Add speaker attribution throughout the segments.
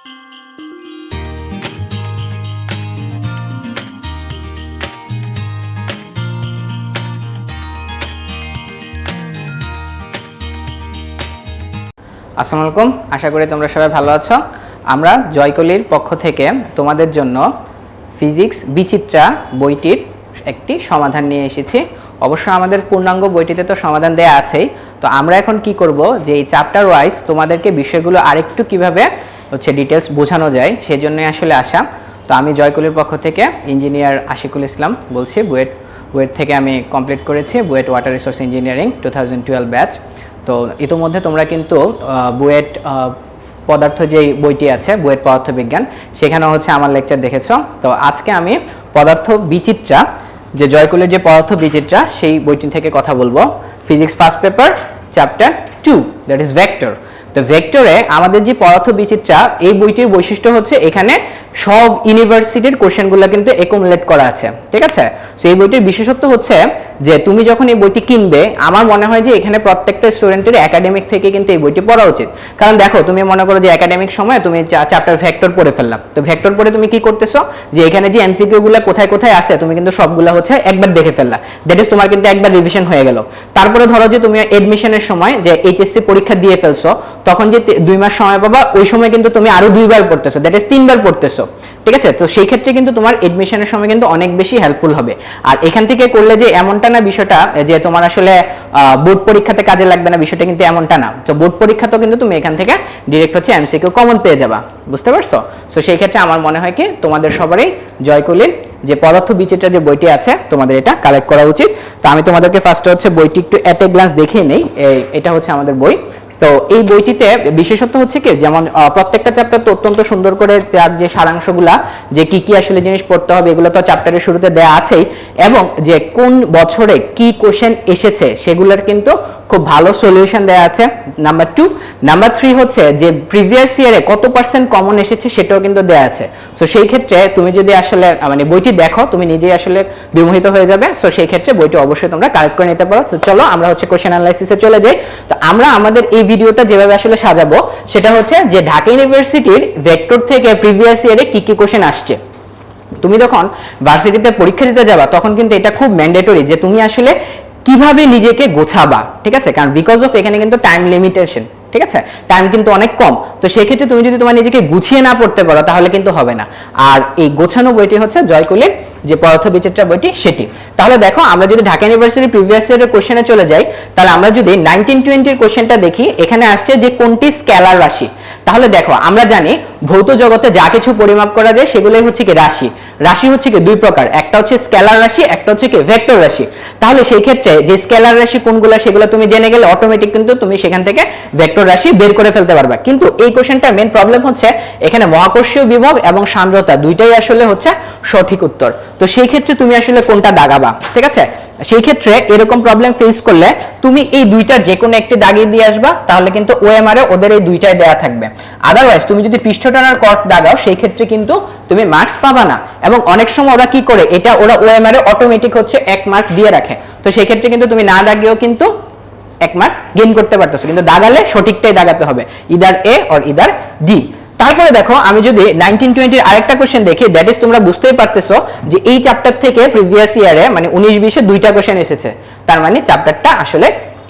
Speaker 1: আসসালামু আলাইকুম, আশা করি তোমরা সবাই ভালো আছো। আমরা জয়কলির পক্ষ থেকে তোমাদের জন্য ফিজিক্স বিচিত্রা বইটির একটি সমাধান নিয়ে এসেছি। অবশ্য আমাদের পূর্ণাঙ্গ বইটিতে তো সমাধান দেয়া আছেই। তো আমরা এখন কি করব, যে এই চ্যাপ্টার ওয়াইজ তোমাদেরকে বিষয়গুলো আরেকটু কিভাবে ডিটেলস বোঝানো যায় সেজন্যই আসলে আসা। তো আমি জয়কলির পক্ষ থেকে ইঞ্জিনিয়ার আশিকুল ইসলাম বলছি। বুয়েট থেকে আমি কমপ্লিট করেছি, BUET water resource engineering 2012 batch. তো ইতোমধ্যে তোমরা কিন্তু বুয়েট পদার্থ যেই বইটি আছে, বুয়েট পদার্থবিজ্ঞান, সেখানে আমার লেকচার দেখেছো। তো আজকে আমি পদার্থ বিচিত্রা, যে জয়কুলের যে পদার্থ বিচিত্রা, সেই বইটি থেকে কথা বলবো। Physics first paper chapter 2, that is vector. তো ভেক্টরে আমাদের যে পদার্থ বিচিত্রা, এই বইটির বৈশিষ্ট্য হচ্ছে এখানে সব ইউনিভার্সিটির কোশ্চেনগুলো কিন্তু একুমুলেট করা আছে, ঠিক আছে। সো এই বইটির বিশেষত্ব হচ্ছে যে তুমি যখন এই বইটি কিনবে, আমার মনে হয় যে এখানে প্রত্যেকটা স্টুডেন্টের একাডেমিক থেকে কিন্তু এই বইটি পড়া উচিত। কারণ দেখো, তুমি মনে করো যে একাডেমিক সময় তুমি চ্যাপ্টার ভেক্টর পড়ে ফেললাম, তো ভেক্টর পড়ে তুমি কি করতেছো, যে এখানে যে এমসিকিউ গুলো কোথায় কোথায় আছে তুমি কিন্তু সবগুলো একবার দেখে ফেললা, দ্যাট ইজ তোমার কিন্তু একবার রিভিশন হয়ে গেল। তারপরে ধরো যে তুমি এডমিশনের সময় যে এইচএসসি পরীক্ষা দিয়ে ফেলছো, তখন যে 2 মাস সময় পাবা, ওই সময় কিন্তু তুমি আরো 2 বার পড়তেছো, দ্যাট ইজ 3 বার পড়তেছো, ঠিক আছে। তো সেই ক্ষেত্রে কিন্তু তোমার এডমিশনের সময় কিন্তু অনেক বেশি হেল্পফুল হবে। আর এখান থেকে করলে যে এমনটা না বিষয়টা যে তোমার আসলে বোর্ড পরীক্ষাতে কাজে লাগবে না, বিষয়টা কিন্তু এমনটা না। তো বোর্ড পরীক্ষাতেও কিন্তু তুমি এখান থেকে ডিরেক্ট এমসিকিউ কমন পেয়ে যাবা, বুঝতে পারছো। সো সেই ক্ষেত্রে আমার মনে হয় কি তোমাদের সবারই জয়কুলির যে পদার্থ বিচিত্রা যে বইটি আছে, তোমাদের এটা কালেক্ট করা উচিত। তো আমি তোমাদেরকে ফার্স্টে বইটি একটু এট এ গ্লান্স দেখিয়ে নেই। এটা আমাদের বই। তো এই বইটিতে বিশেষত্ব হচ্ছে কি, যেমন প্রত্যেকটা চ্যাপ্টার তো অত্যন্ত সুন্দর করে তার যে সারাংশগুলা, যে কি কি আসলে জিনিস পড়তে হবে, এগুলো তো চ্যাপ্টারের শুরুতে দেয়া আছেই, এবং যে কোন বছরে কি কোশ্চেন এসেছে সেগুলোর কিন্তু খুব ভালো সলিউশন দেয়া আছে, নাম্বার 2। নাম্বার 3 হচ্ছে যে প্রিভিয়াস ইয়ারে কত পার্সেন্ট কমন এসেছে সেটাও কিন্তু দেয়া আছে। সো সেই ক্ষেত্রে তুমি যদি আসলে বইটি দেখো, তুমি নিজেই আসলে বিমোহিত হয়ে যাবে। সো সেই ক্ষেত্রে বইটি অবশ্যই তোমরা কালেক্ট করে নিতে পারো। তো চলো আমরা কোশ্চেন অ্যানালাইসিসে চলে যাই। তো আমরা আমাদের এই ভিডিওটা যেভাবে আসলে সাজাবো, সেটা হচ্ছে যে ঢাকা ইউনিভার্সিটির ভেক্টর থেকে প্রিভিয়াস ইয়ারে কি কি কোশ্চেন আসছে। তুমি যখন ভার্সিটিতে পরীক্ষা দিতে যাবা, তখন কিন্তু এটা খুব ম্যান্ডেটরি যে তুমি আসলে কিভাবে নিজেকে গোছাবা, ঠিক আছে। কারণ বিকজ অফ এখানে কিন্তু টাইম লিমিটেশন, ঠিক আছে, টাইম কিন্তু অনেক কম। তো সেই ক্ষেত্রে তুমি যদি তোমার নিজেকে গুছিয়ে না পড়তে পারো, তাহলে কিন্তু হবে না। আর এই গোছানো বইটি হচ্ছে জয়কুলের যে পদার্থ বিচিত্রা বইটি, সেটি। তাহলে দেখো, আমরা যদি ঢাকা ইউনিভার্সিটির প্রিভিয়াস ইয়ারের কোশ্চেনে চলে যাই, তাহলে আমরা যদি 1920 এর কোশ্চেনটা দেখি, এখানে আসছে যে কোনটি স্কেলার রাশি। তাহলে দেখো, আমরা জানি ভৌত জগতে যা কিছু পরিমাপ করা যায় সেগুলোই হচ্ছে কি রাশি। রাশি হচ্ছে কি 2 প্রকার, একটা হচ্ছে স্কেলার রাশি, একটা হচ্ছে কি ভেক্টর রাশি। তাহলে সেই ক্ষেত্রে যে স্কেলার রাশি কোনগুলো সেগুলো তুমি জেনে গেলে অটোমেটিক কিন্তু তুমি সেখান থেকে ভেক্টর রাশি বের করে ফেলতে পারবে। কিন্তু এই কোশ্চেনটার মেইন প্রবলেম হচ্ছে এখানে মহাকর্ষীয় বিভব এবং সান্দ্রতা দুইটাই আসলে সঠিক উত্তর। তো সেই ক্ষেত্রে তুমি আসলে কোনটা দাগাবা, ঠিক আছে। সেই ক্ষেত্রে এরকম প্রবলেম ফেস করলে তুমি এই দুইটা যে কোনো একটি দাগিয়ে দিয়ে আসবা, তাহলে কিন্তু ওএমআর এ ওদের এই দুইটাই দেয়া থাকবে। আদারওয়াইজ তুমি যদি পৃষ্ঠ টানার কট দাগাও, সেই ক্ষেত্রে কিন্তু তুমি মার্কস পাবা না। এবং অনেক সময় ওরা কি করে, এটা ওরা ওএমআর এ অটোমেটিক 1 মার্ক দিয়ে রাখে। তো সেই ক্ষেত্রে কিন্তু তুমি না দাগিয়েও কিন্তু 1 মার্ক গেইন করতে পারতেছো, কিন্তু দাগালে সঠিকটাই দাগাতে হবে, either a or either D. তারপরে দেখো, আমি যদি 1920 এর আরেকটা কোশ্চেন দেখি, দ্যাট ইজ তোমরা বুঝতেই পারতেছো যে এই চ্যাপ্টার থেকে প্রিভিয়াস ইয়ারে 19-20 2টা কোশ্চেন এসেছে। তার চ্যাপ্টারটা আসলে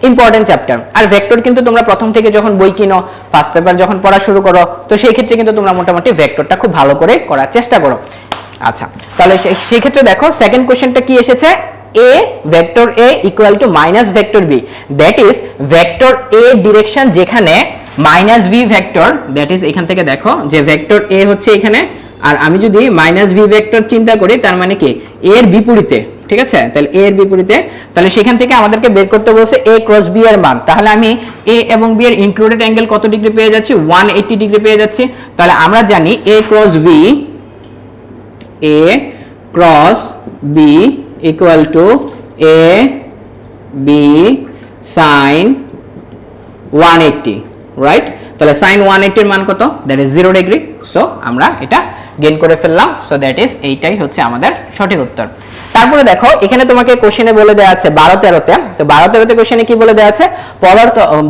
Speaker 1: ইম্পর্টেন্ট চ্যাপ্টার। আর ভেক্টর কিন্তু তোমরা প্রথম থেকে যখন বই কিনো, ফার্স্ট পেপার যখন পড়া শুরু করো, তো সেই ক্ষেত্রে কিন্তু তোমরা মোটামুটি ভেক্টরটা খুব ভালো করে করার চেষ্টা করো। আচ্ছা, তাহলে সেই ক্ষেত্রে দেখো সেকেন্ড কোশ্চেনটা কি এসেছে, a vector a equal to minus vector b, that is vector a direction যেখানে minus v vector, that is এখান থেকে দেখো যে ভেক্টর a হচ্ছে এখানে, আর আমি যদি মাইনাস v ভেক্টর চিন্তা করি, তার মানে কি a এর বিপরীতে, ঠিক আছে। তাহলে a এর বিপরীতে, তাহলে সেখান থেকে আমাদেরকে বের করতে বলছে a ক্রস b এর মান। তাহলে আমি a এবং b এর ইনক্লুডেড অ্যাঙ্গেল কত ডিগ্রি পেয়ে যাচ্ছি, 180 ডিগ্রি পেয়ে যাচ্ছি। তাহলে আমরা জানি a cross b equal to a b sin 180, right. তাহলে sin 180 এর মান কত, দ্যাট ইজ 0 ডিগ্রি। সো আমরা এটা গেইন করে ফেললাম। সো দ্যাট ইজ এইটাই হচ্ছে আমাদের সঠিক উত্তর। তারপরে দেখো এখানে তোমাকে কোশ্চেনে বলে দেওয়া আছে 12-13 তে। তো 12-13 তে কোশ্চেনে কি বলে দেওয়া আছে,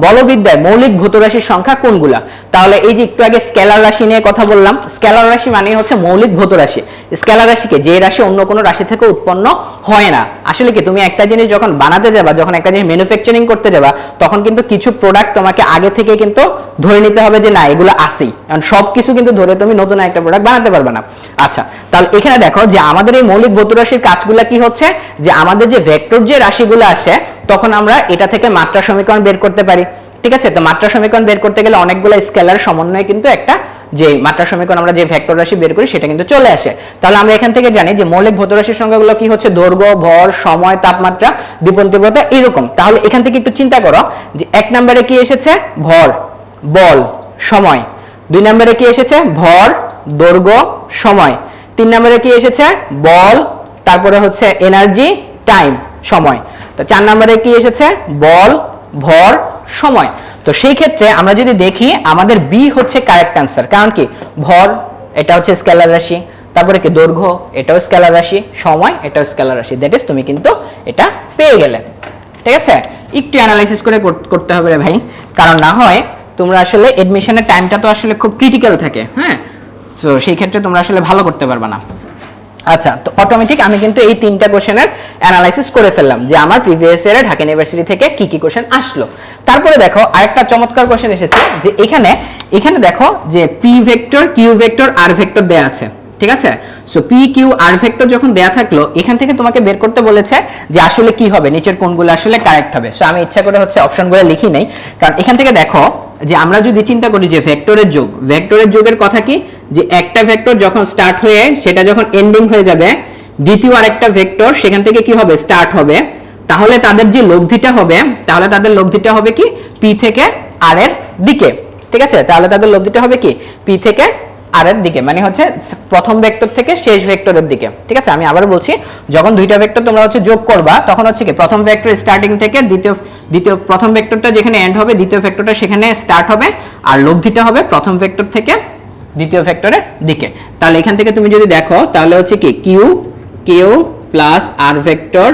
Speaker 1: বলবিদ্যায় মৌলিক ভৌত রাশির সংখ্যা কোনগুলা। তাহলে এই যে একটু আগে স্কেলার রাশি নিয়ে কথা বললাম, স্কেলার রাশি মানে হচ্ছে মৌলিক ভৌত রাশি। স্কেলার রাশিকে, যে রাশি অন্য কোনো রাশি থেকে উৎপন্ন হয় না। আসলে কি তুমি একটা জিনিস যখন বানাতে যাবা, যখন একটা জিনিস ম্যানুফ্যাকচারিং করতে যাবা, তখন কিন্তু কিছু প্রোডাক্ট তোমাকে আগে থেকে কিন্তু ধরে নিতে হবে যে না এগুলো আসেই, কারণ সবকিছু কিন্তু ধরে তুমি নতুন একটা প্রোডাক্ট বানাতে পারবে না। আচ্ছা, তাহলে এখানে দেখো যে আমাদের এই মৌলিক ভৌত রাশির কাজগুলো কি হচ্ছে, যে আমাদের যে ভেক্টর যে রাশিগুলো আসে, তখন আমরা এটা থেকে মাত্রা সমীকরণ বের করতে পারি। ঠিক আছে, তো মাত্রা সমীকরণ বের করতে গেলে অনেকগুলো স্কেলার সমন্বয়ে কিন্তু একটা যে মাত্রা সমীকরণ আমরা যে ভেক্টর রাশি বের করি সেটা কিন্তু চলে আসে। তাহলে আমরা এখান থেকে জানি যে মৌলিক ভৌত রাশির সংখ্যাগুলো কি হচ্ছে, দৈর্ঘ্য, ভর, সময়, তাপমাত্রা, দীপন তীব্রতা, এরকম। তাহলে এখান থেকে একটু চিন্তা করো যে 1 নম্বরে কি এসেছে, ভর, বল, সময়। 2 নম্বরে কি এসেছে, ভর, দৈর্ঘ্য, সময়। 3 নম্বরে কি এসেছে, বল, তারপরে হচ্ছে এনার্জি, টাইম, সময়। তো 4 নম্বরে কি এসেছে, বল, ভর, সময়। তো সেই ক্ষেত্রে আমরা যদি দেখি আমাদের বি হচ্ছে কারেক্ট অ্যান্সার। কারণ কি, ভর এটা হচ্ছে স্কেলার রাশি, তারপরে কি দৈর্ঘ্য এটাও স্কেলার রাশি, সময় এটাও স্কেলার রাশি। দ্যাট ইজ তুমি কিন্তু এটা পেয়ে গেলে। ঠিক আছে, একটু অ্যানালাইসিস করে করতে হবে রে ভাই, কারণ না হয় তোমরা আসলে এডমিশনের টাইমটা তো আসলে খুব ক্রিটিক্যাল থাকে। হ্যাঁ, তো সেই ক্ষেত্রে তোমরা আসলে ভালো করতে পারবে না। আচ্ছা, তো অটোমেটিক আমি কিন্তু এই 3টা কোশ্চেনের অ্যানালাইসিস করে ফেললাম যে আমার প্রিভিয়াস ইয়ারে ঢাকা ইউনিভার্সিটি থেকে কি কি কোশ্চেন আসলো। তারপরে দেখো আরেকটা চমৎকার কোশ্চেন এসেছে যে এখানে দেখো যে পি ভেক্টর, কিউ ভেক্টর, আর ভেক্টর দেয়া আছে। ঠিক আছে, so P Q R vector যখন দেয়া থাকলো, এখান থেকে তোমাকে বের করতে বলেছে যে আসলে কি হবে, নিচের কোনগুলো আসলে কারেক্ট হবে। সো আমি ইচ্ছা করে হচ্ছে অপশনগুলো লিখি নাই, কারণ এখান থেকে দেখো যে আমরা যদি চিন্তা করি যে ভেক্টরের যোগ, ভেক্টরের যোগের কথা কি, যে একটা ভেক্টর যখন স্টার্ট হয়ে সেটা যখন এন্ডিং হয়ে যাবে, দ্বিতীয় আরেকটা ভেক্টর সেখান থেকে কি হবে, স্টার্ট হবে, তাহলে তাদের যে লব্ধিটা হবে, তাহলে তাদের লব্ধিটা হবে কি, পি থেকে আর এর দিকে। ঠিক আছে, তাহলে তাদের লব্ধিটা হবে কি, পি থেকে আর এর দিকে, মানে হচ্ছে প্রথম ভেক্টর থেকে শেষ ভেক্টরের দিকে। ঠিক আছে, আমি আবার বলছি, যখন দুইটা ভেক্টর তোমরা হচ্ছে যোগ করবা, তখন হচ্ছে কি প্রথম ভেক্টর স্টার্টিং থেকে দ্বিতীয় প্রথম ভেক্টরটা যেখানে এন্ড হবে, দ্বিতীয় ভেক্টরটা সেখানে স্টার্ট হবে, আর লব্ধিটা হবে প্রথম ভেক্টর থেকে দ্বিতীয় ভেক্টরের দিকে। তাহলে এখান থেকে তুমি যদি দেখো, তাহলে হচ্ছে কি Q plus R vector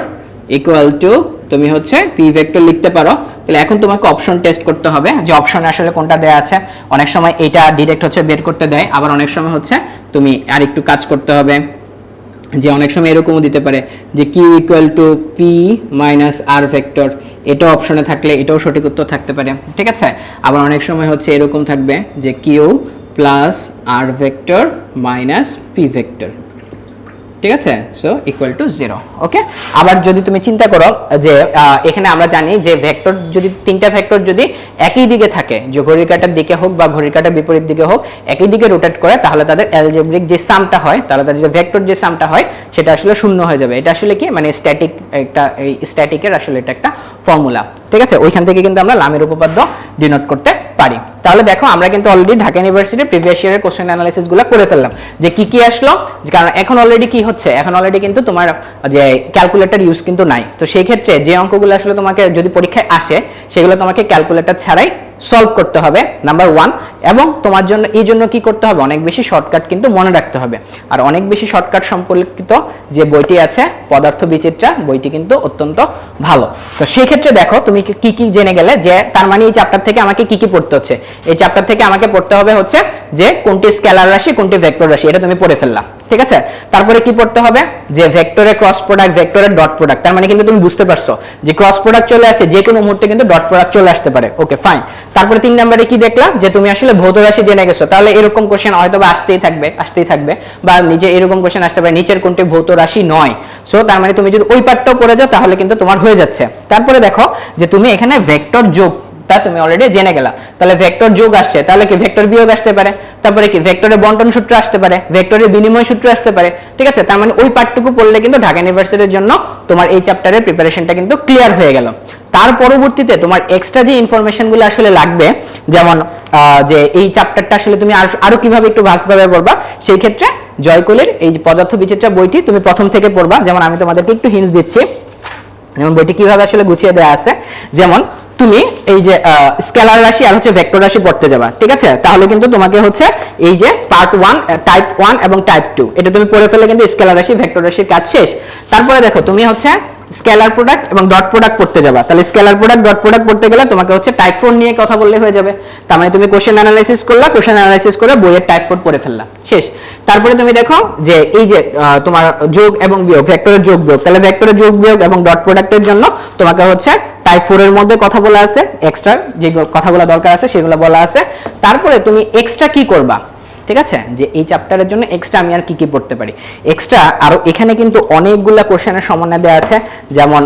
Speaker 1: equal to তুমি হচ্ছে পি ভেক্টর লিখতে পারো। তাহলে এখন তোমাকে অপশন টেস্ট করতে হবে যে অপশনে আসলে কোনটা দেয়া আছে। অনেক সময় এটা ডাইরেক্ট হচ্ছে বের করতে দেয়, আবার অনেক সময় হচ্ছে তুমি আর একটু কাজ করতে হবে, যে অনেক সময় এরকমও দিতে পারে যে Q equal to P minus R vector, এটাও অপশনে থাকলে এটাও সঠিক উত্তর থাকতে পারে। ঠিক আছে, আবার অনেক সময় হচ্ছে এরকম থাকবে যে Q plus R vector minus P vector. ঠিক আছে, সো ইকুয়াল টু 0। ওকে, আবার যদি তুমি চিন্তা করো যে এখানে আমরা জানি যে ভেক্টর যদি 3টা ভেক্টর যদি একই দিকে থাকে, যে ঘড়ির কাঁটার দিকে হোক বা ঘড়ির কাঁটার বিপরীত দিকে হোক, একই দিকে রোটেট করে, তাহলে তাদের অ্যালজেব্রিক যে সামটা হয়, তাহলে তাদের যে ভেক্টর যে সামটা হয় সেটা আসলে শূন্য হয়ে যাবে। এটা আসলে কি, মানে স্ট্যাটিক একটা, এই স্ট্যাটিকের আসলে এটা একটা ফর্মুলা। ঠিক আছে, ওইখান থেকে কিন্তু আমরা লামের উপপাদ্য ডিনোট করতে পারি। তাহলে দেখো আমরা কিন্তু অলরেডি ঢাকা ইউনিভার্সিটির প্রিভিয়াস ইয়ারের কোশ্চেন অ্যানালাইসিস গুলো করে ফেললাম যে কি কি আসলো, কারণ এখন অলরেডি কি হচ্ছে, এখন অলরেডি কিন্তু তোমার যে ক্যালকুলেটর ইউজ কিন্তু নাই। তো সেই ক্ষেত্রে যে অঙ্কগুলো আসলে তোমাকে যদি পরীক্ষায় আসে, সেগুলো তোমাকে ক্যালকুলেটর ছাড়াই সলভ করতে হবে, নাম্বার 1। এবং তোমার জন্য এই জন্য কি করতে হবে, অনেক বেশি শর্টকাট কিন্তু মনে রাখতে হবে। আর অনেক বেশি শর্টকাট সম্পর্কিত যে বইটি আছে পদার্থ বিচিত্রা, বইটি কিন্তু অত্যন্ত ভালো। তো সেই ক্ষেত্রে দেখো তুমি কি কি জেনে গেলে, যে তার মানে এই চ্যাপ্টার থেকে আমাকে কি কি পড়তে হচ্ছে। এই চ্যাপ্টার থেকে আমাকে পড়তে হবে হচ্ছে যে কোনটি স্কেলার রাশি, কোনটি ভেক্টর রাশি, এটা তুমি পড়ে ফেললা। ঠিক আছে, তারপরে কি পড়তে হবে, যে ভেক্টরের ক্রস প্রোডাক্ট, ভেক্টরের ডট প্রোডাক্ট। তার মানে কিন্তু তুমি বুঝতে পারছো যে ক্রস প্রোডাক্ট চলে আসছে, যে কোনো মুহূর্তে কিন্তু ডট প্রোডাক্ট চলে আসতে পারে। ওকে, ফাইন। তারপরে 3 নম্বরে কি দেখলা, যে তুমি আসলে ভৌত রাশি জেনে গেছো। তাহলে এরকম কোশ্চেন হয়তো বা আসতেই থাকবে, বা নিচে এরকম কোশ্চেন আসতে পারে, নিচের কোনটি ভৌত রাশি নয়। সো তার মানে তুমি যদি ওই পার্টটাও পড়ে যাও, তাহলে কিন্তু তোমার হয়ে যাচ্ছে। তারপরে দেখো যে তুমি এখানে ভেক্টর যোগ তা তুমি অলরেডি জেনে গেলা, তাহলে ভেক্টর যোগ আসছে, তাহলে কি ভেক্টর বিয়োগ আসতে পারে, তারপরে কি ভেক্টরের বন্টন সূত্র আসতে পারে, ভেক্টরের বিনিময় সূত্র আসতে পারে। ঠিক আছে, তার মানে ওই পার্টটুকু পড়লে কিন্তু ঢাকা ইউনিভার্সিটির জন্য তোমার এই চ্যাপ্টারের প্রিপারেশনটা কিন্তু ক্লিয়ার হয়ে গেল। তার পরবর্তীতে তোমার এক্সট্রা যে ইনফরমেশনগুলো আসলে লাগবে, যেমন যে এই চ্যাপ্টারটা আসলে তুমি আরো কিভাবে একটু ভাস্টভাবে পড়বা, সেই ক্ষেত্রে জয়কলির এই পদার্থ বিচিত্রা বইটি তুমি প্রথম থেকে পড়বা। যেমন আমি তোমাদেরকে একটু হিন্টস দিচ্ছি, যেমন বইটি কিভাবে আসলে গুছিয়ে দেওয়া আছে। যেমন তুমি এই যে স্কেলার রাশি আর হচ্ছে ভেক্টর রাশি পড়তে যাবা, ঠিক আছে? তাহলে কিন্তু তোমাকে হচ্ছে এই যে পার্ট 1 টাইপ 1 এবং টাইপ 2 এটা তুমি পড়ে ফেললে কিন্তু স্কেলার রাশি ভেক্টর রাশির কাজ শেষ। তারপরে দেখো তুমি হচ্ছে স্কেলার প্রোডাক্ট এবং ডট প্রোডাক্ট পড়তে যাবা। তাহলে স্কেলার প্রোডাক্ট ডট প্রোডাক্ট পড়তে গেলে তোমাকে হচ্ছে টাইপ 4 নিয়ে কথা বললে হয়ে যাবে। তার মানে তুমি কোশ্চেন অ্যানালাইসিস করলা, কোশ্চেন অ্যানালাইসিস করে বইয়ের টাইপ 4 পড়ে ফেললা, শেষ। তারপরে তুমি দেখো যে এই যে তোমার যোগ এবং বিয়োগ, ভেক্টরের যোগ বিয়োগ, তাহলে ভেক্টরের যোগ বিয়োগ এবং ডট প্রোডাক্টের জন্য তোমাকে হচ্ছে টাইপ 4 এর মধ্যে কথা বলা আছে, এক্সট্রা যে কথাগুলো দরকার আছে সেগুলো বলা আছে। তারপরে তুমি এক্সট্রা কি করবা, ঠিক আছে, যে এই চ্যাপ্টারের জন্য এক্সট্রা আমি আর কি কি পড়তে পারি এক্সট্রা। আরো এখানে কিন্তু অনেকগুলা কোশ্চেনের সমন্বয় দেওয়া আছে, যেমন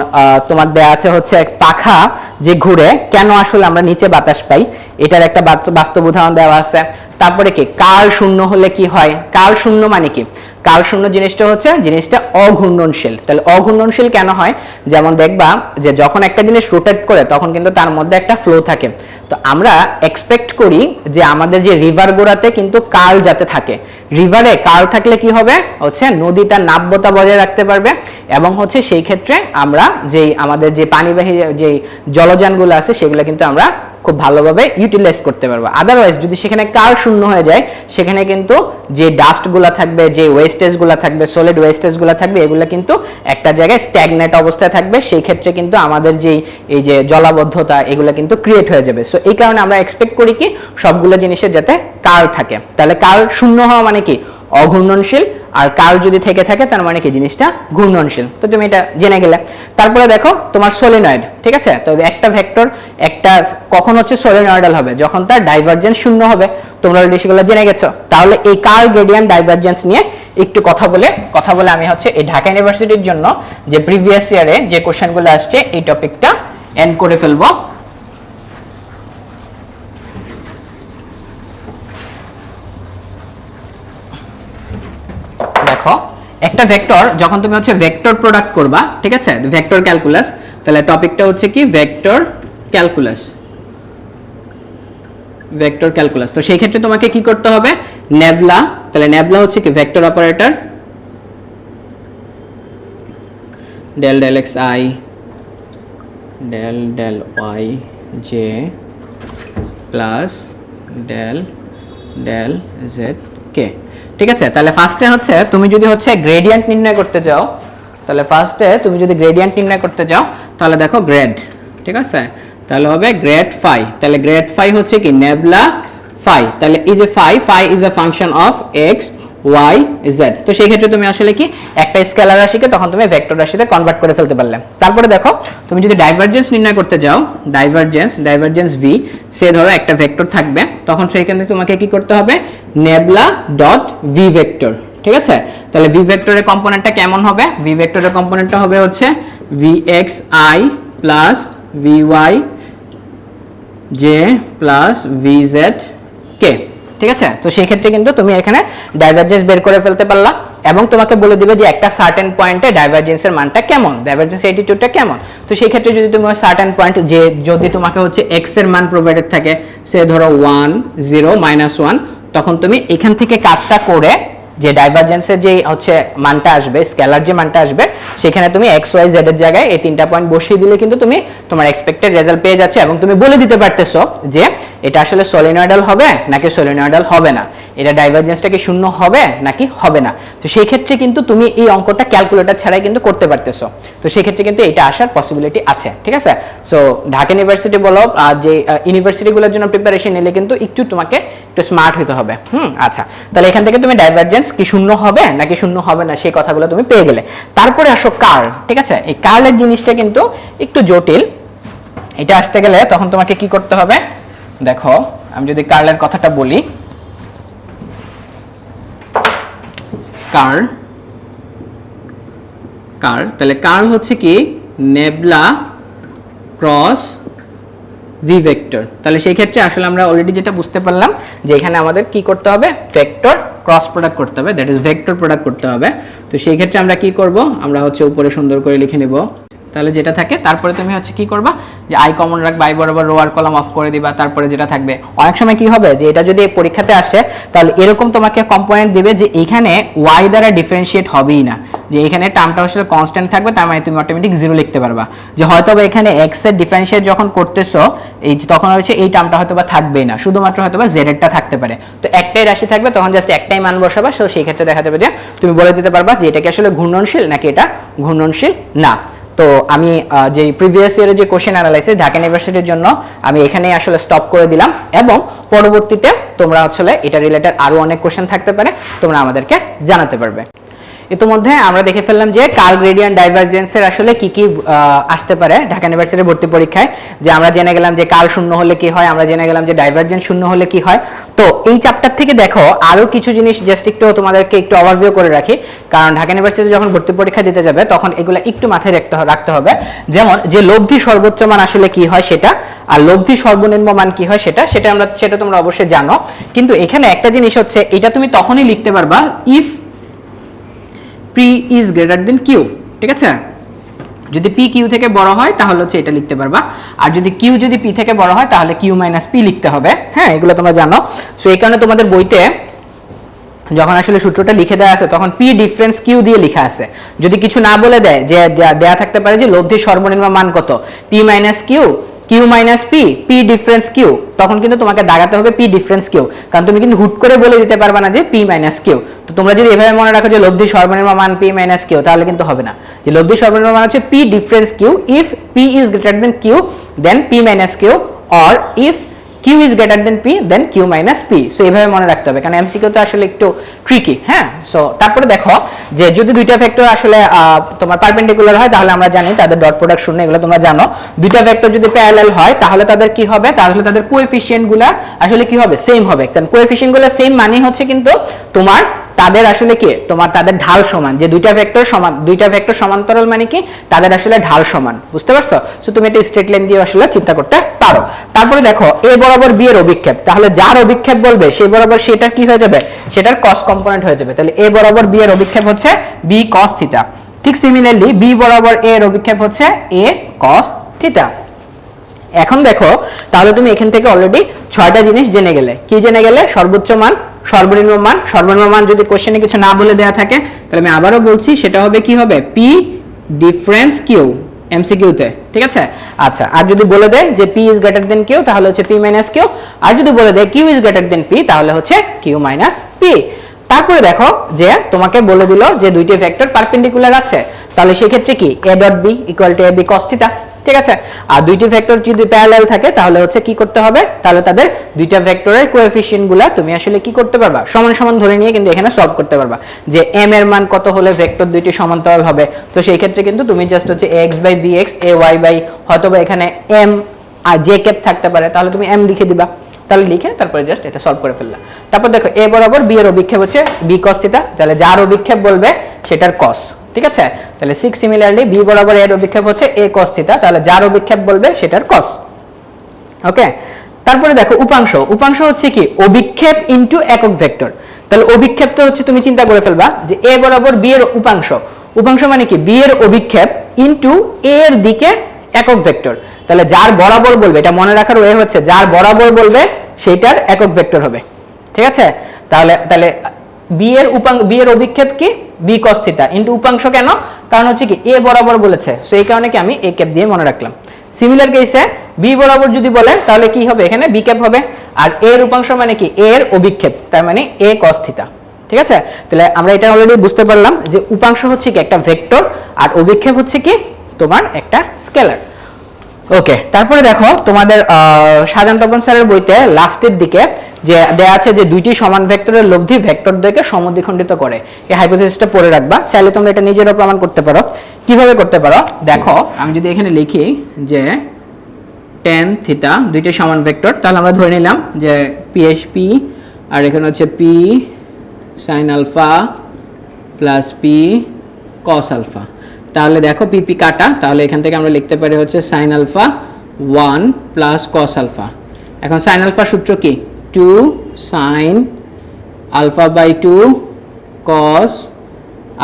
Speaker 1: তোমার দেওয়া আছে হচ্ছে পাখা যে ঘুরে কেন আসলে আমরা নিচে বাতাস পাই, এটার একটা বাস্তব উদাহরণ দেওয়া আছে। তারপরে কি কাল শূন্য হলে কি হয়, কাল শূন্য মানে কি, কাল শূন্য জিনিসটা হচ্ছে জিনিসটা অঘূর্ণনশীল। তাহলে অঘূর্ণনশীল কেন হয়, যেমন দেখবা যে যখন একটা জিনিস রোটেট করে তখন কিন্তু তার মধ্যে একটা ফ্লো থাকে। তো আমরা এক্সপেক্ট করি যে আমাদের যে রিভার গোড়াতে কিন্তু কাল যাতে থাকে, রিভারে কাল থাকলে কি হবে হচ্ছে নদী তার নাব্যতা বজায় রাখতে পারবে, এবং হচ্ছে সেই ক্ষেত্রে আমরা যেই আমাদের যে পানিবাহী যে জলযানগুলো আছে সেগুলো কিন্তু আমরা খুব ভালোভাবে ইউটিলাইজ করতে পারবো। আদারওয়াইজ যদি সেখানে কাল শূন্য হয়ে যায় সেখানে কিন্তু যে ডাস্টগুলো থাকবে, যে ওয়েস্টেজগুলো থাকবে, সলিড ওয়েস্টেজগুলো থাকবে, এগুলো কিন্তু একটা জায়গায় স্ট্যাগনেট অবস্থায় থাকবে। সেই ক্ষেত্রে কিন্তু আমাদের যেই এই যে জলাবদ্ধতা এগুলো কিন্তু ক্রিয়েট হয়ে যাবে। সো এই কারণে আমরা এক্সপেক্ট করি কি সবগুলো জিনিসের যাতে কাল থাকে। তাহলে কাল শূন্য হওয়া মানে কি অঘূর্ণনশীল, আর কাল যদি থেকে থাকে তার মানে কি জিনিসটা ঘূর্ণনশীল। তো তুমি এটা জেনে গেলে। তারপরে দেখো তোমার সলিনয়েড, ঠিক আছে, তো একটা ভেক্টর একটা কখন হচ্ছে সলিনয়েডাল হবে, যখন তার ডাইভারজেন্স শূন্য হবে। তোমরা অলরেডি সেগুলো জেনে গেছো। তাহলে এই কার্ল গ্রেডিয়েন্ট ডাইভারজেন্স নিয়ে একটু কথা বলে আমি হচ্ছে এই ঢাকা ইউনিভার্সিটির জন্য যে প্রিভিয়াস ইয়ারে যে কোশ্চেনগুলো আসছে এই টপিকটা এন্ড করে ফেলবো। দেখো একটা ভেক্টর যখন তুমি হচ্ছে ভেক্টর প্রোডাক্ট করবা, ঠিক আছে, ভেক্টর ক্যালকুলাস, তাহলে টপিকটা হচ্ছে কি ভেক্টর ক্যালকুলাস, ভেক্টর ক্যালকুলাস। তো সেই ক্ষেত্রে তোমাকে কি করতে হবে, নেবলা, তাহলে নেবলা হচ্ছে কি vector operator del del X I del del Y J plus del del Z K, ঠিক আছে। তাহলে ফার্স্টে হচ্ছে তুমি যদি হচ্ছে গ্রেডিয়েন্ট নির্ণয় করতে যাও, তাহলে ফার্স্টে তুমি যদি গ্রেডিয়েন্ট নির্ণয় করতে যাও তাহলে দেখো গ্রেড, ঠিক আছে, তাহলে হবে গ্রেড ফাই। তাহলে গ্রেড ফাই হচ্ছে কি নেবলা ফাই। তাহলে এই যে phi, phi is a function of x y z. তো সেই ক্ষেত্রে তুমি আসলে কি একটা স্কেলার রাশিকে তখন তুমি ভেক্টর রাশিতে কনভার্ট করে ফেলতে পারলে। তারপরে দেখো তুমি যদি ডাইভারজেন্স নির্ণয় করতে যাও, ডাইভারজেন্স ভি, সে ধরো একটা ভেক্টর থাকবে, তখন সেইখানে তোমাকে কি করতে হবে, নেবলা ডট ভি ভেক্টর, ঠিক আছে। তাহলে ভি ভেক্টরের কম্পোনেন্টটা কেমন হবে, ভি ভেক্টরের কম্পোনেন্টটা হবে হচ্ছে V X I plus V Y J plus V Z K, ঠিক আছে। তো সেই ক্ষেত্রে কিন্তু তুমি এখানে ডাইভারজেন্স বের করে ফেলতে পারলা, এবং তোমাকে বলে দিবে যে একটা সার্টেন পয়েন্টে ডাইভারজেন্সের মানটা কেমন, ডাইভারজেন্স অ্যাটিটিউডটা কেমন। তো সেই ক্ষেত্রে যদি তুমি সার্টেন পয়েন্ট যে যদি তোমাকে হচ্ছে এক্স এর মান প্রোভাইডেড থাকে, সে ধরো 1 0 -1, তখন তুমি এখান থেকে কাজটা করে যে ডাইভারজেন্সের যে হচ্ছে মানটা আসবে, স্কেলার যে মানটা আসবে, সেখানে তুমি এক্স ওয়াই জেড এর জায়গায় এই তিনটা পয়েন্ট বসিয়ে দিলে কিন্তু তুমি তোমার এক্সপেক্টেড রেজাল্ট পেয়ে যাচ্ছে, এবং তুমি বলে দিতে পারতেছো যে এটা আসলে সলিনয়েডাল হবে নাকি সলিনয়েডাল হবে না, এটা ডাইভারজেন্সটা কি শূন্য হবে নাকি হবে না। তো সেই ক্ষেত্রে কিন্তু তুমি এই অঙ্কটা ক্যালকুলেটর ছাড়াই কিন্তু করতে পারতেছো। তো সেই ক্ষেত্রে কিন্তু এটা আসার পসিবিলিটি আছে, ঠিক আছে। সো ঢাকা ইউনিভার্সিটি বলো আর যে ইউনিভার্সিটিগুলোর জন্য প্রিপারেশন নিলে কিন্তু একটু তোমাকে একটু স্মার্ট হতে হবে। আচ্ছা, তাহলে এখান থেকে তুমি ডাইভারজেন্স কি শূন্য হবে নাকি শূন্য হবে না সেই কথাগুলো তুমি পেয়ে গেলে। তারপরে আসো কার্ল, ঠিক আছে। এই কার্লের জিনিসটা কিন্তু একটু জটিল, এটা আসতে গেলে তখন তোমাকে কি করতে হবে, দেখো আমি যদি কার্লের কথাটা বলি, কার্ল তাহলে কার্ল হচ্ছে কি নেবলা ক্রস ভি ভেক্টর। তাহলে সেই ক্ষেত্রে আসলে আমরা অলরেডি যেটা বুঝতে পারলাম যে এখানে আমাদের কি করতে হবে, ভেক্টর ক্রস প্রোডাক্ট করতে হবে, দ্যাট ইজ ভেক্টর প্রোডাক্ট করতে হবে। তো সেই ক্ষেত্রে আমরা কি করব, আমরা হচ্ছে উপরে সুন্দর করে লিখে নেব তাহলে যেটা থাকে তারপরে তুমি হচ্ছে কি করবা যে আই কমন রাখবা, আই বরাবর রো আর কলাম অফ করে দিবা, তারপরে যেটা থাকবে। অনেক সময় কি হবে যে এটা যদি পরীক্ষাতে আসে তাহলে এরকম তোমাকে কম্পোনেন্ট দিবে যে এইখানে ওয়াই দ্বারা ডিফারেন্সিয়েট হবেই না, যে এখানে টার্মটা আসলে কনস্ট্যান্ট থাকবে, তার মানে তুমি অটোমেটিক 0 লিখতে পারবা। যে হয়তোবা এখানে এক্স এর ডিফারেন্সিয়েট যখন করতেছো এই তখন হচ্ছে এই টার্মটা হয়তোবা থাকবেই না, শুধুমাত্র হয়তোবা জেড এরটা থাকতে পারে। তো একটাই রাশি থাকবে, তখন জাস্ট একটাই মান বসাবা। সো সেই ক্ষেত্রে দেখা যাবে যে তুমি বলে দিতে পারবা যে এটা কি আসলে ঘূর্ণনশীল নাকি এটা ঘূর্ণনশীল না। তো আমি যে প্রিভিয়াস ইয়ারের যে কোশ্চেন অ্যানালাইসিস ঢাকা ইউনিভার্সিটির জন্য আমি এখানেই আসলে স্টপ করে দিলাম, এবং পরবর্তীতে তোমরা আসলে এটা রিলেটেড আরো অনেক কোশ্চেন থাকতে পারে, তোমরা আমাদেরকে জানাতে পারবে। ইতিমধ্যে আমরা দেখে ফেললাম যে কার্ল গ্রেডিয়েন্ট ডাইভারজেন্সের আসলে কি কি আসতে পারে ঢাকা ইউনিভার্সিটির ভর্তি পরীক্ষায়। যে আমরা জেনে গেলাম যে কার্ল শূন্য হলে কি হয়, আমরা জেনে গেলাম যে ডাইভারজেন্স শূন্য হলে কি হয়। তো এই চ্যাপ্টার থেকে দেখো আরো কিছু জিনিস জাস্ট একটু তোমাদেরকে একটু ওভারভিউ করে রাখি, কারণ ঢাকা ইউনিভার্সিটি যখন ভর্তি পরীক্ষা দিতে যাবে তখন এগুলো একটু মাথায় রাখতে হবে। যেমন যে লব্ধি সর্বোচ্চ মান আসলে কি হয় সেটা, আর লব্ধি সর্বনিম্ন মান কি হয় সেটা তোমরা অবশ্যই জানো। কিন্তু এখানে একটা জিনিস হচ্ছে এটা তুমি তখনই লিখতে পারবা if P is greater than Q, ঠিক আছে? যদি P Q থেকে বড় হয় তাহলে হচ্ছে এটা লিখতে পারবা, আর যদি Q যদি P থেকে বড় হয় তাহলে Q - P লিখতে হবে। হ্যাঁ, এগুলো তোমরা জানো। সো এই কারণে তোমাদের বইতে যখন আসলে সূত্রটা লিখে দেওয়া আছে তখন P ডিফারেন্স Q দিয়ে লেখা আছে। যদি কিছু না বলে দেয়, যে দেয়া থাকতে পারে যে লব্ধির সর্বনিম্ন মান কত, P - Q, Q - P, P difference Q, তখন কিন্তু তোমাকে দাগাতে হবে P ডিফারেন্স Q, কারণ তুমি কিন্তু হুট করে বলে দিতে পারবে না যে P - Q। তো তোমরা যদি এভাবে মনে রাখো যে লব্ধির সর্বনিম্ন মান P - Q, তাহলে কিন্তু হবে না। যে লব্ধির সর্বনিম্ন মান হচ্ছে P difference Q, if P is greater than Q then P - Q, or if Q is greater than P then Q - P। So এইভাবে মনে রাখতে হবে, কারণ এমসিকিউ তো আসলে একটু ট্রিকি। হ্যাঁ, সো তারপরে দেখো যে যদি দুইটা ভেক্টর আসলে তোমার পারপেন্ডিকুলার হয় তাহলে আমরা জানি তাদের ডট প্রোডাক্ট শূন্য, এগুলো তোমরা জানো। দুইটা ভেক্টর যদি প্যারালাল হয় তাহলে তাদের কি হবে, তাহলে তাদের কোএফিসিয়েন্টগুলো আসলে কি হবে, সেম হবে। কারণ কোএফিসিয়েন্টগুলো সেম মানে হচ্ছে কিন্তু তোমার তাদের আসলে কি, তোমার তাদের ঢাল সমান। যে দুইটা ভেক্টর সমান, দুইটা ভেক্টর সমান্তরাল মানে কি তাদের আসলে ঢাল সমান, বুঝতে পারছো? সো তুমি এটা স্ট্রেট লাইন দিয়ে আসলে চিন্তা করতে পারো। তারপরে দেখো এ বরাবর বি এর অভিক্ষেপ, তাহলে যার অভিক্ষেপ বলবে সেই বরাবর সেটা কি হয়ে যাবে, সেটার কস কম্পোনেন্ট হয়ে যাবে। তাহলে এ বরাবর বি এর অভিক্ষেপ হচ্ছে বি কস থিটা। ঠিক সিমিলারলি বি বরাবর এ এর অভিক্ষেপ হচ্ছে এ কস থিটা। এখন দেখো তাহলে তুমি এখান থেকে অলরেডি 6টা জিনিস জেনে গেলে। কি জেনে গেলে? সর্বোচ্চ মান, সর্বনিম্ন মান। সর্বনিম্ন মান যদি কোশ্চেনে কিছু না বলে দেয়া থাকে তাহলে আমি আবারও বলছি সেটা হবে কি হবে, P ডিফারেন্স Q এমসিকিউতে, ঠিক আছে? আচ্ছা, আর যদি বলে দেয় যে P is greater than Q তাহলে হচ্ছে P - Q, আর যদি বলে দেয় Q is greater than P তাহলে হচ্ছে Q - P। তারপরে দেখো যে তোমাকে বলে দিল যে দুইটি ভেক্টর পারপেন্ডিকুলার আছে, তাহলে সেই ক্ষেত্রে কি a dot b equal to ab cos theta, ঠিক আছে? আর দুইটি ভেক্টর যদি প্যারালাল থাকে তাহলে হচ্ছে কি করতে হবে, তাহলে তাদের দুইটা ভেক্টরের কোএফিসিয়েন্টগুলো তুমি আসলে কি করতে পারবা, সমান সমান ধরে নিয়ে কিন্তু এখানে সলভ করতে পারবা। যে m এর মান কত হলে ভেক্টর দুইটি সমান্তরাল হবে, তো সেই ক্ষেত্রে কিন্তু তুমি জাস্ট হচ্ছে ax/bx, ay বাই হয়তোবা এখানে m আর j ক্যাপ থাকতে পারে, তাহলে তুমি m লিখে দিবা। তাহলে লিখে তারপরে জাস্ট এটা সলভ করে ফেললা। তারপর দেখো a বরাবর b এর অভিক্ষেপ হচ্ছে b cos থিটা, তাহলে যার অভিক্ষেপ বলবে সেটার cos, ঠিক আছে? তাহলে 6 সিমিলারলি b বরাবর এর অভিক্ষেপ হচ্ছে a cos থিটা, তাহলে যার অভিক্ষেপ বলবে সেটার cos। ওকে, তারপরে দেখো উপাংশ। উপাংশ হচ্ছে কি অভিক্ষেপ ইনটু একক ভেক্টর। তাহলে অভিক্ষেপ তো হচ্ছে তুমি চিন্তা করে ফেলবা যে a বরাবর b এর উপাংশ। উপাংশ মানে কি b এর অভিক্ষেপ ইনটু a এর দিকে একক ভেক্টর। তাহলে যার বরাবর বলবে, এটা মনে রাখার ওয়ে হচ্ছে যার বরাবর বলবে সেটার একক ভেক্টর হবে, ঠিক আছে? তাহলে b এর অভিক্ষেপ কি b cos থিটা ইনটু উপাংশ। কেন? কারণ হচ্ছে কি a বরাবর বলেছে, সো এই কারণে কি আমি a ক্যাপ দিয়ে মনে রাখলাম। সিমিলার কেসে b বরাবর যদি বলে তাহলে কি হবে, এখানে b ক্যাপ হবে। আর a এর উপাংশ মানে কি a এর অভিক্ষেপ, তার মানে a cos থিটা, ঠিক আছে? তাহলে আমরা এটা অলরেডি বুঝতে পারলাম যে উপাংশ হচ্ছে কি একটা ভেক্টর আর অভিক্ষেপ হচ্ছে কি তোমার একটা স্কেলার। ওকে, তারপরে দেখো তোমাদের শাহজাহান তপন স্যারের বইতে লাস্টের দিকে যে দেয়া আছে যে দুইটি সমান ভেক্টরের লব্ধি ভেক্টর দ্বয়কে সমদ্বিখণ্ডিত করে। এই হাইপোথিসিসটা পড়ে রাখবা, চাইলে তোমরা এটা নিজেরাও প্রমাণ করতে পারো। কিভাবে করতে পারো দেখো, আমি যদি এখানে লিখি যে tan থিটা দুইটি সমান ভেক্টর, তাহলে আমরা ধরে নিলাম যে PHP আর এখানে হচ্ছে P sin alpha plus P cos alpha. তাহলে দেখো PP কাটা, তাহলে এখান থেকে আমরা লিখতে পারি হচ্ছে sin alpha 1 plus cos alpha. এখন sin আলফা সূত্র কি 2 sin alpha by 2 cos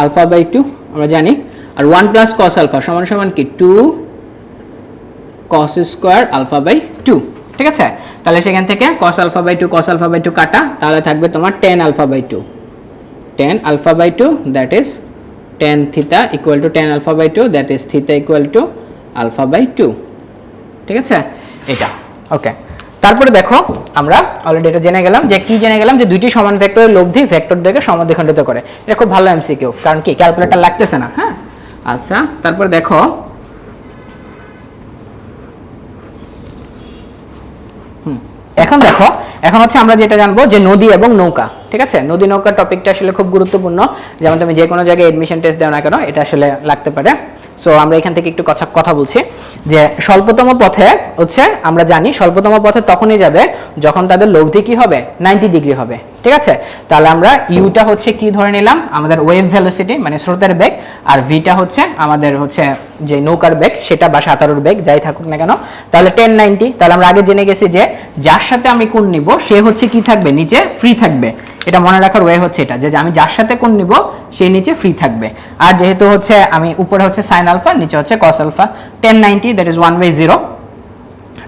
Speaker 1: alpha by 2 আমরা জানি। আর 1 প্লাস কস আলফা সমান সমান কি 2 cos স্কয়ার আলফা বাই 2, ঠিক আছে। তাহলে সেখান থেকে cos alpha by 2 cos alpha by 2 কাটা, তাহলে থাকবে তোমার tan alpha by 2, tan alpha by 2 that is tan theta equal to tan alpha by 2 that is theta equal to alpha by 2, ঠিক আছে এটা। ওকে, তারপরে দেখো আমরা অলরেডি এটা জেনে গেলাম যে কি জেনে গেলাম যে দুইটি সমান ভেক্টরের লব্ধি ভেক্টর দ্বয়কে সমাদ্বিখণ্ডিত করে। এটা খুব ভালো এমসিকিউ, কারণ কি ক্যালকুলেটর লাগতেছে না। হ্যাঁ, আচ্ছা, তারপর দেখো এখন দেখো, এখন হচ্ছে আমরা যেটা জানবো যে নদী এবং নৌকা, ঠিক আছে। নদী নৌকা টপিকটা আসলে খুব গুরুত্বপূর্ণ, যেমন তুমি যে কোনো জায়গায় এডমিশন টেস্ট দাও না কেন এটা আসলে লাগতে পারে। সো আমরা এখান থেকে একটু কথা বলছি যে স্বল্পতম পথে হচ্ছে আমরা জানি স্বল্পতম পথে তখনই যাবে যখন তাদের লব্ধি কি হবে 90 ডিগ্রি হবে, ঠিক আছে। তাহলে আমরা ইউটা হচ্ছে কি ধরে নিলাম আমাদের ওয়েভ ভেলোসিটি মানে স্রোতের বেগ, আর ভিটা হচ্ছে আমাদের হচ্ছে যে নৌকার বেগ সেটা বা সাঁতারুর বেগ যাই থাকুক না কেন। তাহলে 1090, তাহলে আমরা আগে জেনে গেছি যে যার সাথে আমি কোণ নিব সে হচ্ছে কি থাকবে নিচে ফ্রি থাকবে। এটা মনে রাখার ওয়ে হচ্ছে এটা যে আমি যার সাথে কোণ নিব সেই নিচে ফ্রি থাকবে। আর যেহেতু হচ্ছে আমি উপরে হচ্ছে সাইন আলফা নিচে হচ্ছে কস আলফা, 1090 দ্যাট ইজ 1/0,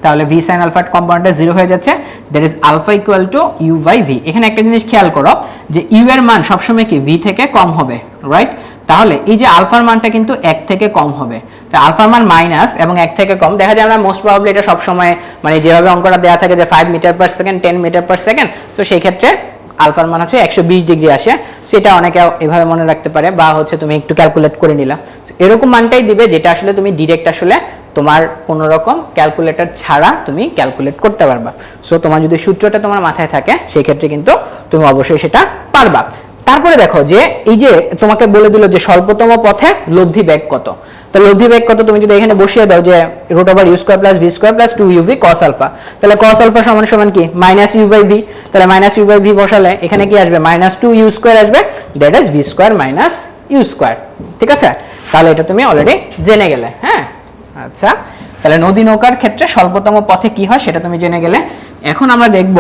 Speaker 1: তাহলে ভি সাইন আলফা কম্পোনেন্টটা 0 হয়ে যাচ্ছে, that is alpha equal to u by v. এখানে একটা জিনিস খেয়াল করো যে ইউ এর মান সবসময় কি ভি থেকে কম হবে, রাইট। তাহলে এই যে আলফার মানটা কিন্তু 1 থেকে কম হবে, তাই আলফার মান মাইনাস এবং 1 থেকে কম। দেখা যায় আমরা মোস্ট প্রবাবলি এটা সবসময় মানে যেভাবে অঙ্কটা দেওয়া থাকে যে 5 metre per second 10 metre per second, তো সেই ক্ষেত্রে আলফার মান হচ্ছে 120 ডিগ্রি আসে, সেটা অনেকে এভাবে মনে রাখতে পারে, বা হচ্ছে তুমি একটু ক্যালকুলেট করে নিলা, এরকম মানটাই দিবে যেটা আসলে তুমি ডিরেক্ট আসলে তোমার কোনো রকম ক্যালকুলেটর ছাড়া তুমি ক্যালকুলেট করতে পারবা। সো তোমার যদি সূত্রটা তোমার মাথায় থাকে সেই ক্ষেত্রে কিন্তু তুমি অবশ্যই সেটা পারবা। তারপরে দেখো যে এই যে তোমাকে বলে দিল যে স্বল্পতম পথে লব্ধি বেগ কত, তো লব্ধি বেগ কত তুমি যদি এখানে বসিয়ে দাও যে root over u square plus v square plus 2uv cos alpha, তাহলে cos আলফা সমান সমান কি মাইনাস ইউ বাই ভি, তাহলে মাইনাস ইউ বাই ভি বসালে এখানে কি আসবে মাইনাস 2u স্কয়ার আসবে, that is v square minus u square, ঠিক আছে। তাহলে এটা তুমি অলরেডি জেনে গেলে। হ্যাঁ, আচ্ছা, তাহলে নদী নৌকার ক্ষেত্রে স্বল্পতম পথে কি হয় সেটা তুমি জেনে গেলে। এখন আমরা দেখব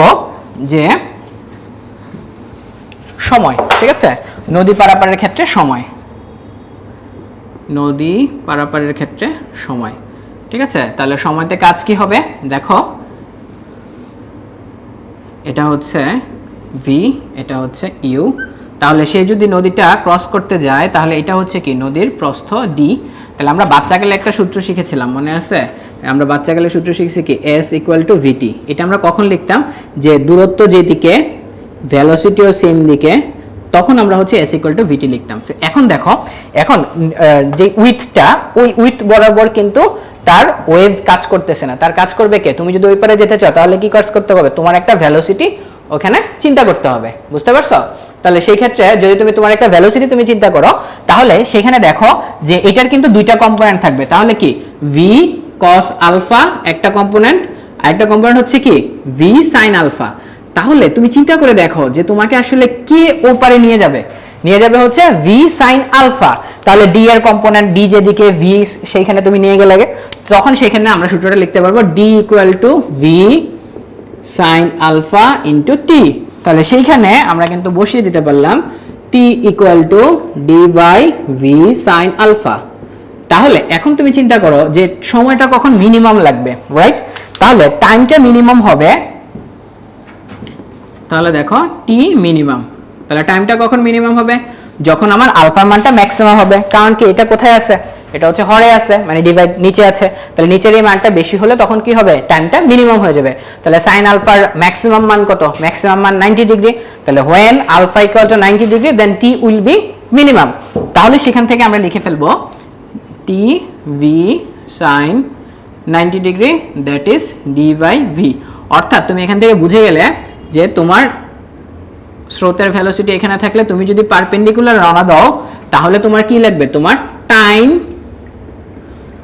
Speaker 1: যে সময়, ঠিক আছে, নদী পারাপারের ক্ষেত্রে সময়, নদী পারাপারের ক্ষেত্রে সময়, ঠিক আছে। তাহলে সময়তে কাজ কি হবে দেখো, এটা হচ্ছে ভি, এটা হচ্ছে ইউ। তাহলে সে যদি নদীটা ক্রস করতে যায় তাহলে এটা হচ্ছে কি নদীর প্রস্থ ডি। তাহলে আমরা বাচ্চাকালে একটা সূত্র শিখেছিলাম মনে আছে, আমরা বাচ্চাকালে সূত্র শিখেছি কি এস ইকুয়াল টু ভিটি। এটা আমরা কখন লিখতাম যে দূরত্ব যেদিকে ভেলোসিটিও সেম দিকে, তখন আমরা হচ্ছে এস ইকুয়াল টু ভিটি লিখতাম। এখন দেখো, এখন যে উইথটা ওই উইথ বরাবর কিন্তু তার ওয়েভ কাজ করতেছে না, তার কাজ করবে কে? তুমি যদি ওই পারে যেতে চাও তাহলে কি কাজ করতে হবে, তোমার একটা ভেলোসিটি ওখানে চিন্তা করতে হবে, বুঝতে পারছো? তাহলে সেই ক্ষেত্রে যদি তুমি তোমার একটা ভেলোসিটি তুমি চিন্তা করো তাহলে সেখানে দেখো যে এটার কিন্তু দুইটা কম্পোনেন্ট থাকবে, তাহলে কি ভি কস আলফা একটা কম্পোনেন্ট, আর একটা কম্পোনেন্ট হচ্ছে কি ভি সাইন আলফা। তাহলে তুমি চিন্তা করে দেখো যে তোমাকে আসলে কে ওপারে নিয়ে যাবে, নিয়ে যাবে হচ্ছে ভি সাইন আলফা। তাহলে ডি এর কম্পোনেন্ট ডি যেদিকে ভি সেইখানে তুমি নিয়ে গেলে তখন সেখানে আমরা সূত্রটা লিখতে পারবো D equal to V sine alpha into T. তাহলে সেইখানে আমরা কিন্তু বসিয়ে দিতে পারলাম T equal to D by V sine alpha. তাহলে এখন তুমি চিন্তা করো যে সময়টা কখন মিনিমাম লাগবে, রাইট? তাহলে টাইমটা মিনিমাম হবে, তাহলে দেখো টি মিনিমাম, তাহলে টাইমটা কখন মিনিমাম হবে যখন আমার আলফার মানটা ম্যাক্সিমাম হবে। কারণ কি এটা কোথায় আছে, এটা হচ্ছে হরে আছে মানে ডিভাইড নিচে আছে, তাহলে নিচের এই মানটা বেশি হলে তখন কি হবে টাইমটা মিনিমাম হয়ে যাবে। তাহলে সাইন আলফার ম্যাক্সিমাম মান কত, ম্যাক্সিমাম মান 90 ডিগ্রি। তাহলে when alpha equal to 90 degree then T will be minimum. তাহলে সেখান থেকে আমরা লিখে ফেলবো T v sine 90 degree that is d by v. অর্থাৎ তুমি এখান থেকে বুঝে গেলে যে তোমার স্রোতের ভেলোসিটি এখানে থাকলে তুমি যদি পারপেন্ডিকুলার রওনা দাও তাহলে তোমার কি লাগবে, তোমার টাইম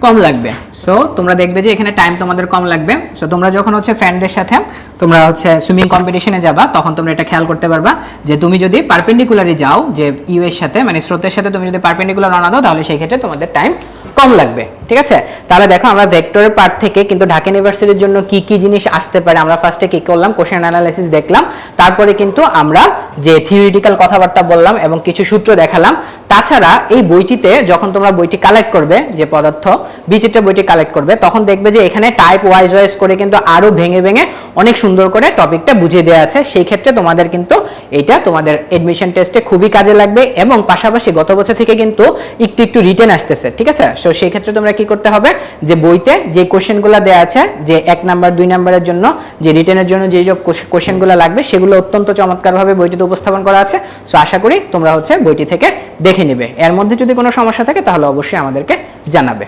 Speaker 1: কম লাগবে। সো তোমরা দেখবে যে এখানে টাইম তোমাদের কম লাগবে। সো তোমরা যখন হচ্ছে ফ্রেন্ডদের সাথে তোমরা হচ্ছে সুইমিং কম্পিটিশনে যাবা তখন তোমরা এটা খেয়াল করতে পারবা যে তুমি যদি পারপেন্ডিকুলারই যাও যে ইউ এর সাথে মানে স্রোতের সাথে তুমি যদি পারপেন্ডিকুলার রওনা দাও তাহলে সেই ক্ষেত্রে তোমাদের টাইম কম লাগবে, ঠিক আছে? তাহলে দেখো আমরা ভেক্টরের পার্ট থেকে কিন্তু ঢাকা ইউনিভার্সিটির জন্য কি কি জিনিস আসতে পারে আমরা ফার্স্টে কি করলাম, কোশ্চেন অ্যানালাইসিস দেখলাম, তারপরে কিন্তু আমরা যে থিওরিটিক্যাল কথাবার্তা বললাম এবং কিছু সূত্র দেখালাম। তাছাড়া এই বইটিতে যখন তোমরা বইটি কালেক্ট করবে, যে পদার্থ বিচিত্রা বইটি কালেক্ট করবে, তখন দেখবে যে এখানে টাইপ ওয়াইজ করে কিন্তু আরো ভেঙে ভেঙে অনেক সুন্দর করে টপিকটা বুঝিয়ে দেওয়া আছে। সেই ক্ষেত্রে তোমাদের কিন্তু এটা তোমাদের এডমিশন টেস্টে খুবই কাজে লাগবে এবং পাশাপাশি গত বছর থেকে কিন্তু একটু একটু রিটেন আসতেছে, ঠিক আছে? সো সেই ক্ষেত্রে তোমরা কি করতে হবে, যে বইতে যে কোশ্চেনগুলো দেওয়া আছে, যে 1 নাম্বার 2 নাম্বারের জন্য যে রিটেনের জন্য যে সব কোশ্চেনগুলো লাগবে, সেগুলো অত্যন্ত চমৎকারভাবে বইটিতে উপস্থাপন করা আছে। সো আশা করি তোমরা বইটি থেকে দেখে নিবে। এর মধ্যে যদি কোনো সমস্যা থাকে তাহলে অবশ্যই আমাদেরকে জানাবে।